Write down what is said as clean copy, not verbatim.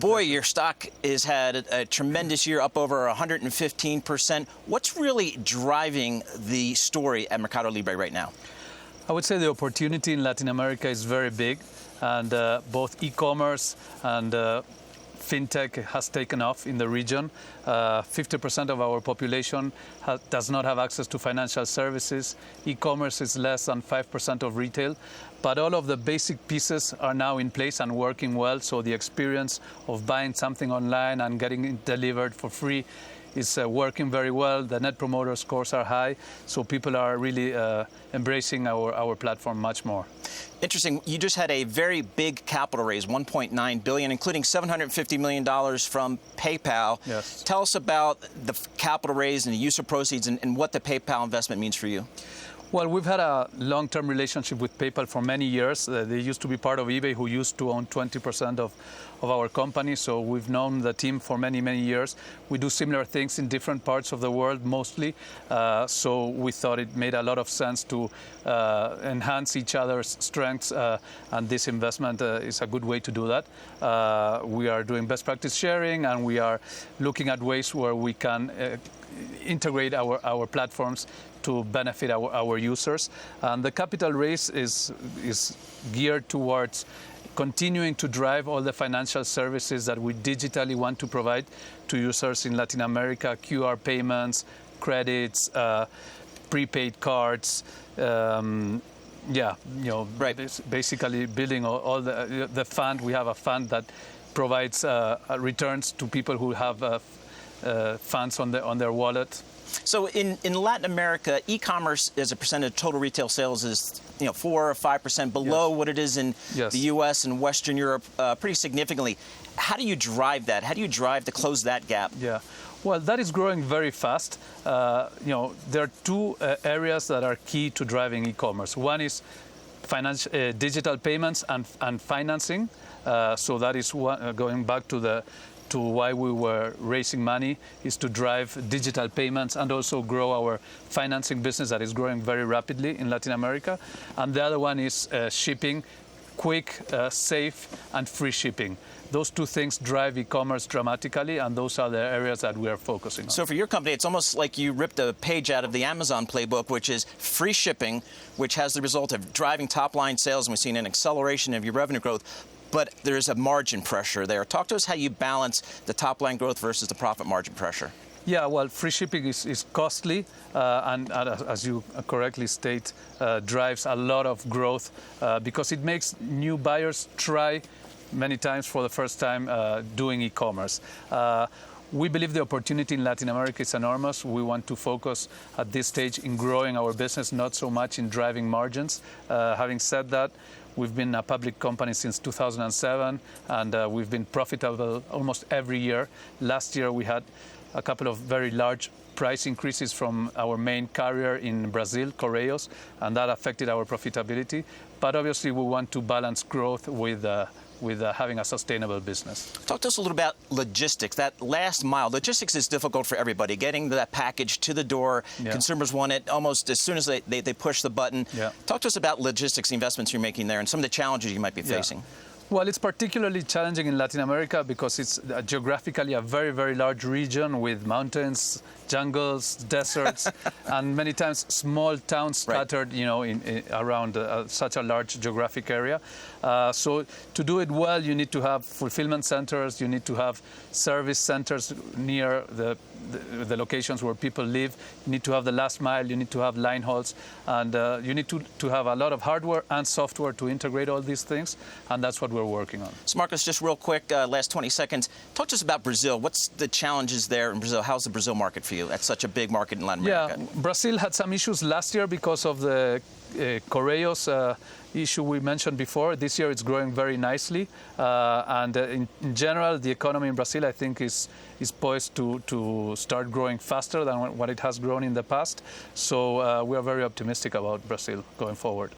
Boy, your stock has had a tremendous year, up over 115%. What's really driving the story at MercadoLibre right now? I would say the opportunity in Latin America is very big, and both e-commerce and FinTech has taken off in the region. 50% of our population does not have access to financial services. E-commerce is less than 5% of retail, but all of the basic pieces are now in place and working well. So the experience of buying something online and getting it delivered for free is working very well. The Net Promoter Scores are high, so people are really embracing our platform much more. Interesting. You just had a very big capital raise, $1.9 billion, including $750 million from PayPal. Yes. Tell us about the capital raise and the use of proceeds and what the PayPal investment means for you. Well, we've had a long-term relationship with PayPal for many years. They used to be part of eBay, who used to own 20% of our company. So we've known the team for many, many years. We do similar things in different parts of the world, mostly. So we thought it made a lot of sense to enhance each other's strengths. And this investment is a good way to do that. We are doing best practice sharing, and we are looking at ways where we can integrate our platforms to benefit our users. And the capital raise is geared towards continuing to drive all the financial services that we digitally want to provide to users in Latin America: QR payments, credits, prepaid cards. Right. Basically building all the fund. We have a fund that provides returns to people who have funds on their wallet. So in Latin America, e-commerce as a percentage of total retail sales is 4 or 5% below what it is in the U.S. and Western Europe, pretty significantly. How do you drive that? How do you drive to close that gap? Yeah, well, that is growing very fast. There are two areas that are key to driving e-commerce. One is digital payments and financing. So that is going back to why we were raising money, is to drive digital payments and also grow our financing business that is growing very rapidly in Latin America. And the other one is shipping, quick, safe, and free shipping. Those two things drive e-commerce dramatically, and those are the areas that we are focusing on. So for your company, it's almost like you ripped a page out of the Amazon playbook, which is free shipping, which has the result of driving top-line sales, and we've seen an acceleration of your revenue growth. But there's a margin pressure there. Talk to us how you balance the top-line growth versus the profit margin pressure. Yeah, well, free shipping is costly, and as you correctly state, drives a lot of growth because it makes new buyers try many times for the first time doing e-commerce. We believe the opportunity in Latin America is enormous. We want to focus at this stage in growing our business, not so much in driving margins. Having said that, we've been a public company since 2007, and we've been profitable almost every year. Last year, we had a couple of very large price increases from our main carrier in Brazil, Correios, and that affected our profitability. But obviously, we want to balance growth with having a sustainable business. Talk to us a little about logistics, that last mile. Logistics is difficult for everybody. Getting that package to the door, consumers want it almost as soon as they push the button. Yeah. Talk to us about logistics, the investments you're making there, and some of the challenges you might be facing. Well, it's particularly challenging in Latin America because it's geographically a very, very large region with mountains, jungles, deserts, and many times small towns scattered, around such a large geographic area. So to do it well, you need to have fulfillment centers, you need to have service centers near the locations where people live. You need to have the last mile, you need to have line hauls, and you need to have a lot of hardware and software to integrate all these things, and that's what we're working on. So Marcos, just real quick, last 20 seconds, talk to us about Brazil. What's the challenges there in Brazil? How's the Brazil market for you? That's such a big market in Latin America. Yeah, Brazil had some issues last year because of the Correios issue we mentioned before. This year it's growing very nicely, and in general the economy in Brazil, I think, is poised to start growing faster than what it has grown in the past. So we are very optimistic about Brazil going forward.